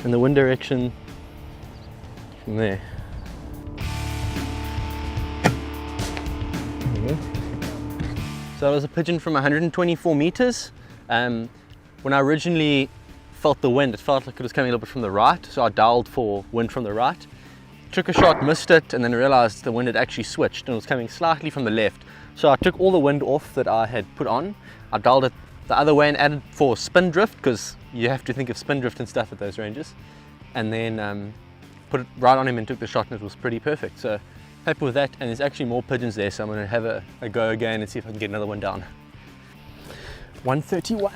and the wind direction from there. So it was a pigeon from 124 meters. When I originally felt the wind, it felt like it was coming a little bit from the right, so I dialed for wind from the right. Took a shot, missed it, and then realized the wind had actually switched and it was coming slightly from the left. So I took all the wind off that I had put on. I dialed it the other way and added for spin drift, because you have to think of spin drift and stuff at those ranges. And then put it right on him and took the shot, and it was pretty perfect. So happy with that, and there's actually more pigeons there, so I'm going to have a go again and see if I can get another one down. 131.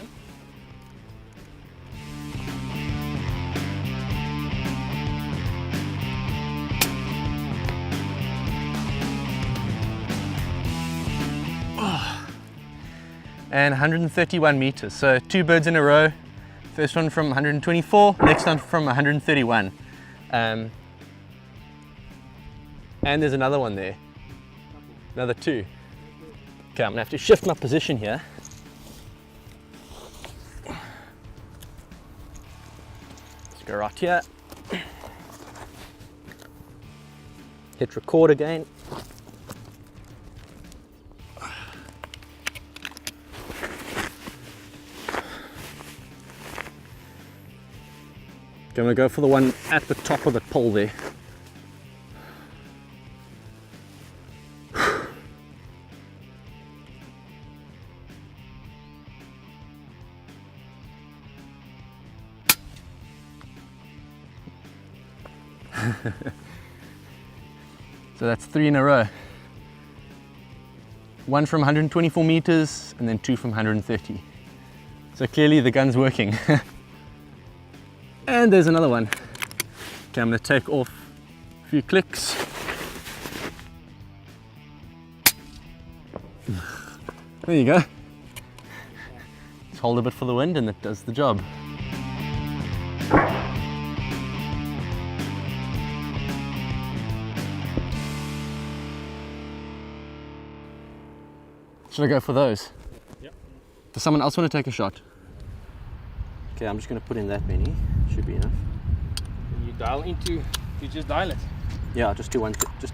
And 131 meters, so 2 birds in a row. First one from 124, next one from 131. And there's another one there, another 2. Okay, I'm gonna have to shift my position here. Let's go right here. Hit record again. I'm gonna go for the one at the top of the pole there. So that's 3 in a row. 1 from 124 meters and then 2 from 130. So clearly the gun's working. And there's another one. Okay, I'm going to take off a few clicks. There you go. Just hold a bit for the wind and it does the job. Should I go for those? Yep. Does someone else want to take a shot? Okay, I'm just going to put in that many. Should be enough. When you dial into, you just dial it. Yeah, just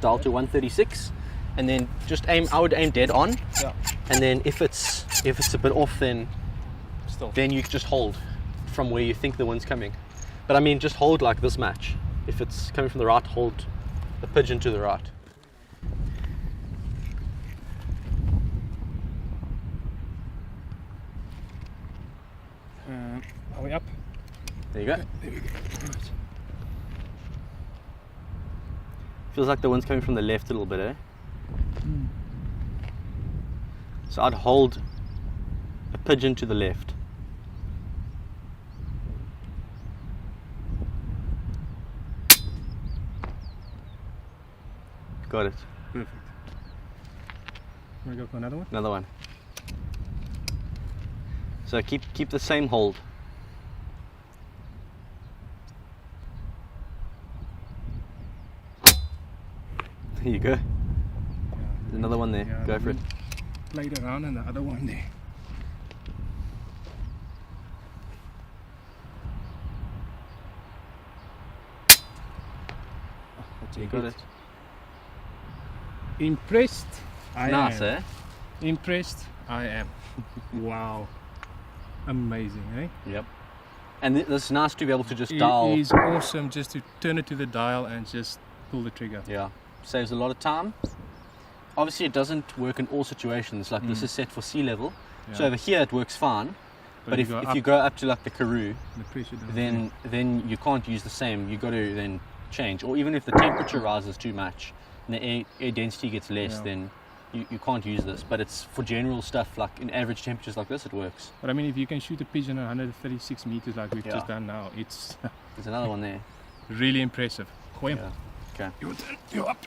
dial to 136, and then just aim. I would aim dead on. Yeah. And then if it's a bit off, then you just hold from where you think the wind's coming. But I mean, just hold like this much. If it's coming from the right, hold the pigeon to the right. Are we up? There you go. There we go. Right. Feels like the wind's coming from the left a little bit, eh? So I'd hold a pigeon to the left. Got it. Perfect. Want to go for another one? Another one. So keep the same hold. There you go. Yeah. There's another one there. Yeah, go for it. Played around and the other one there. You got it. Impressed. I Nice, am. eh? Impressed. I am. Wow. Amazing, eh? Yep. And it's nice to be able to just dial. It is awesome just to turn it to the dial and just pull the trigger. Yeah. Saves a lot of time. Obviously it doesn't work in all situations, like this is set for sea level. Yeah. So over here it works fine. But if you you go up to like the Karoo, the pressure doesn't then you can't use the same. You got to then change. Or even if the temperature rises too much and the air density gets less, then you can't use this. But it's for general stuff, like in average temperatures like this, it works. But I mean, if you can shoot a pigeon at 136 meters like we've just done now, it's There's another one there. really impressive. Gooi him. Yeah. Okay. Your turn. You're up.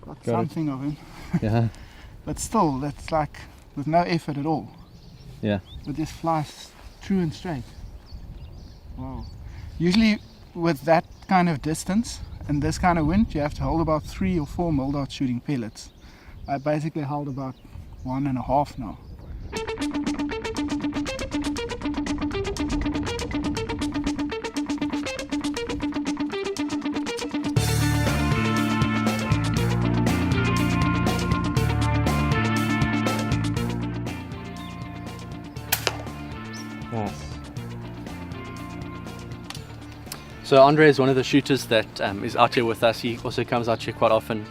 Got something of him. Yeah. But still, that's like with no effort at all. Yeah. It just flies true and straight. Wow. Usually with that kind of distance and this kind of wind, you have to hold about 3 or 4 multi shooting pellets. I basically held about 1.5 now. So Andre is one of the shooters that is out here with us. He also comes out here quite often.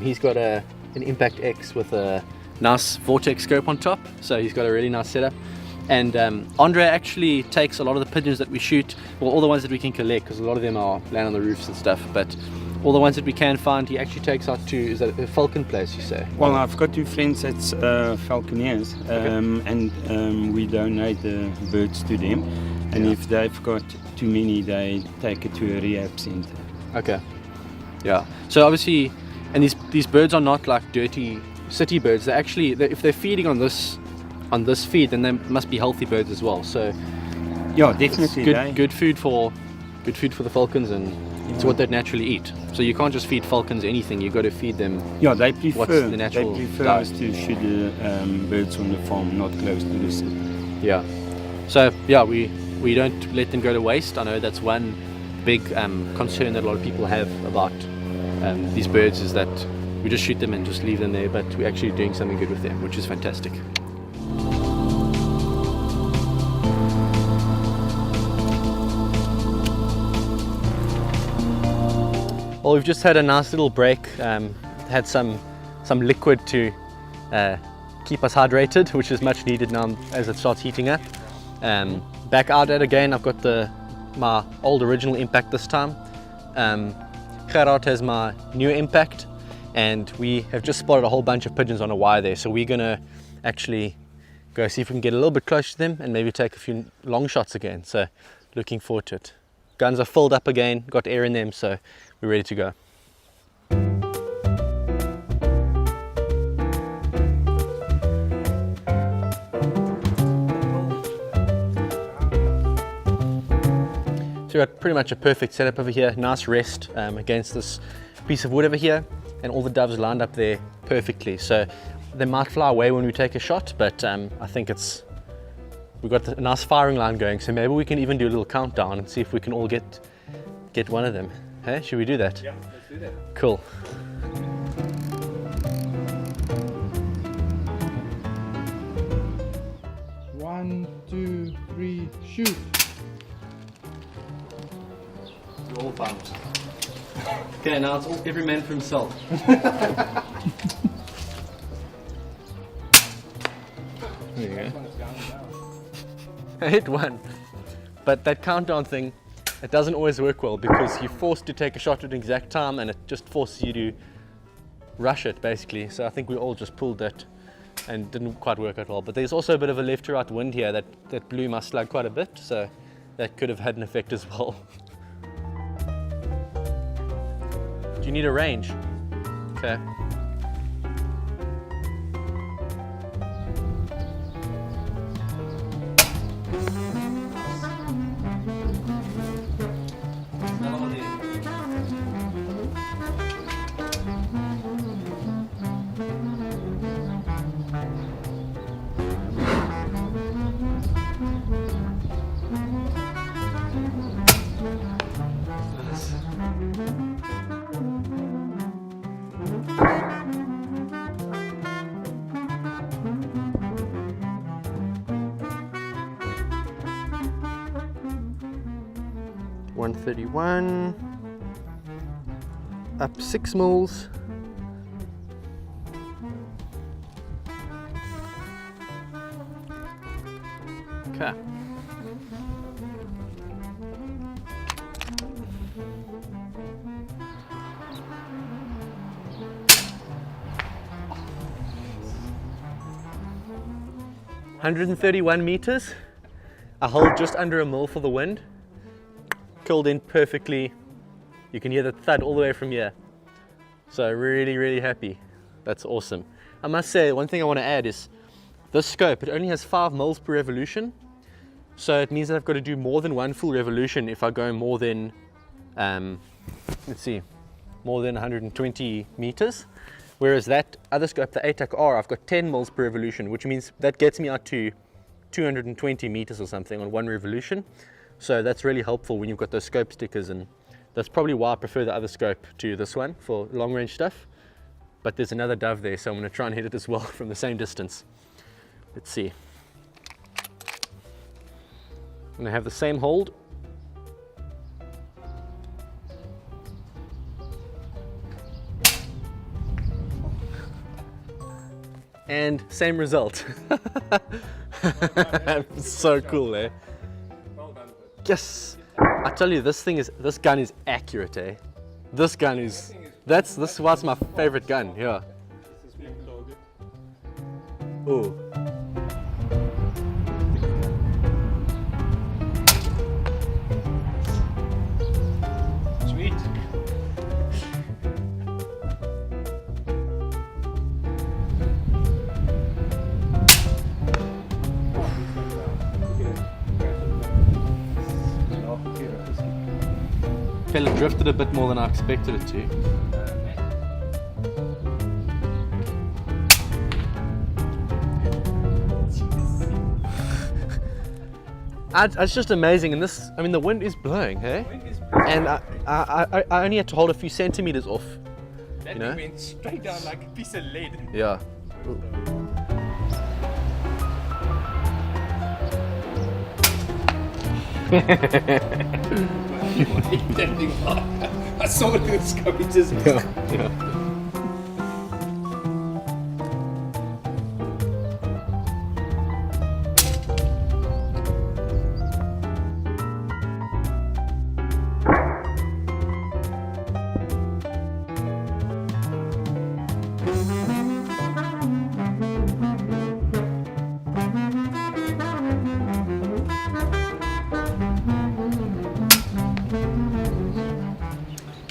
He's got an Impact X with a nice vortex scope on top, so he's got a really nice setup. And Andre actually takes a lot of the pigeons that we shoot, well, all the ones that we can collect, because a lot of them are land on the roofs and stuff, but all the ones that we can find, he actually takes out to, is that a falcon place, you say? Well, I've got two friends that's falconeers, and we donate the birds to them. And if they've got too many, they take it to a rehab center. Okay. Yeah. So obviously, and these birds are not like dirty city birds. They're actually, if they're feeding on this feed, then they must be healthy birds as well. So yeah, definitely. Good food for the falcons, and it's what they naturally eat. So you can't just feed falcons anything. You got to feed them. Yeah, they prefer. What's the natural they prefer diet. us to shoot the birds on the farm, not close to the city. Yeah. So yeah, we don't let them go to waste. I know that's one big concern that a lot of people have about these birds, is that we just shoot them and just leave them there, but we're actually doing something good with them, which is fantastic. Well, we've just had a nice little break, had some liquid to keep us hydrated, which is much needed now as it starts heating up. Back out at again, I've got my old original Impact this time. Gerard has my new Impact, and we have just spotted a whole bunch of pigeons on a wire there, so we're gonna actually go see if we can get a little bit closer to them and maybe take a few long shots again. So looking forward to it. Guns are filled up again, got air in them, so we're ready to go. So we've got pretty much a perfect setup over here, nice rest against this piece of wood over here, and all the doves lined up there perfectly. So they might fly away when we take a shot, but I think we've got a nice firing line going, so maybe we can even do a little countdown and see if we can all get one of them. Hey, should we do that? Yeah, let's do that. Cool. One, two, three, shoot. We're all pumped. Okay, now it's every man for himself. There you go. I hit one. But that countdown thing, it doesn't always work well, because you're forced to take a shot at an exact time, and it just forces you to rush it basically. So I think we all just pulled that and didn't quite work at all. But there's also a bit of a left to right wind here that blew my slug quite a bit, so that could have had an effect as well. Do you need a range? Okay. $131, up 6 mils. Okay. $131 meters. I hold just under a mil for the wind. Killed in perfectly. You can hear the thud all the way from here. So really happy. That's awesome. I must say, one thing I want to add is this scope, it only has 5 mils per revolution. So it means that I've got to do more than one full revolution if I go more than, more than 120 meters. Whereas that other scope, the ATAC R, I've got 10 mils per revolution, which means that gets me out to 220 meters or something on one revolution. So that's really helpful when you've got those scope stickers, and that's probably why I prefer the other scope to this one for long range stuff. But there's another dove there, so I'm going to try and hit it as well from the same distance. Let's see. I'm going to have the same hold. and same result. So cool, eh? Yes, I tell you, this gun is accurate, eh? This gun is, this was my favorite gun, yeah. Ooh. Sweet. Fella drifted a bit more than I expected it to. It's just amazing, and this, I mean, the wind is blowing, hey? And I only had to hold a few centimeters off. That You know? went straight down like a piece of lead. Yeah. That thing, I saw it go, it just. Yeah.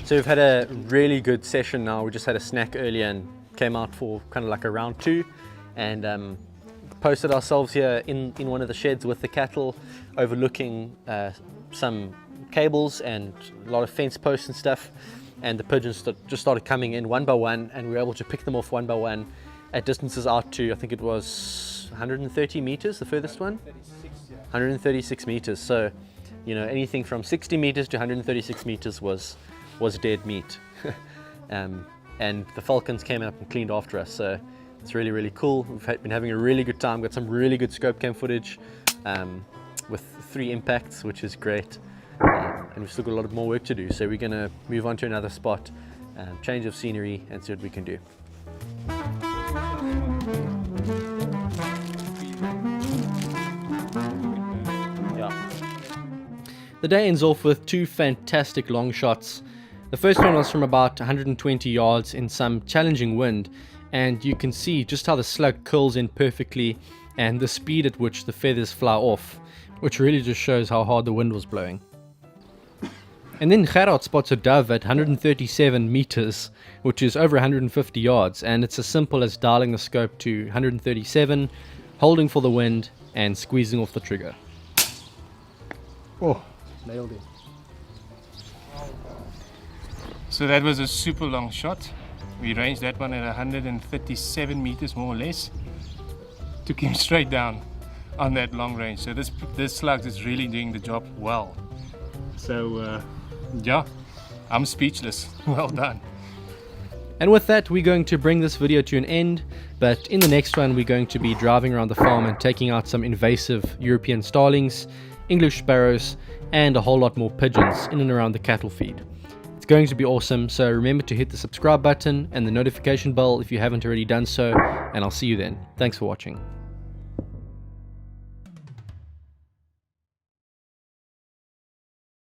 So we've had a really good session now. We just had a snack earlier and came out for kind of like a round 2, and posted ourselves here in one of the sheds with the cattle, overlooking some cables and a lot of fence posts and stuff. And the pigeons just started coming in one by one, and we were able to pick them off one by one at distances out to, I think it was 130 meters, the furthest one? 136 meters. So, you know, anything from 60 meters to 136 meters was dead meat. And the falcons came up and cleaned after us, so it's really, really cool. We've been having a really good time, got some really good scope cam footage with 3 impacts, which is great. And we've still got a lot of more work to do, so we're going to move on to another spot, change of scenery, and see what we can do. Yeah. The day ends off with 2 fantastic long shots. The first one was from about 120 yards in some challenging wind, and you can see just how the slug curls in perfectly and the speed at which the feathers fly off, which really just shows how hard the wind was blowing. And then Gerard spots a dove at 137 meters, which is over 150 yards, and it's as simple as dialing the scope to 137, holding for the wind, and squeezing off the trigger. Oh, nailed it. So that was a super long shot. We ranged that one at 137 meters more or less. Took him straight down on that long range. So this slug is really doing the job well. So yeah, I'm speechless. Well done. And with that, we're going to bring this video to an end, but in the next one we're going to be driving around the farm and taking out some invasive European starlings, English sparrows, and a whole lot more pigeons in and around the cattle feed. It's going to be awesome, so remember to hit the subscribe button and the notification bell if you haven't already done so, and I'll see you then. Thanks for watching.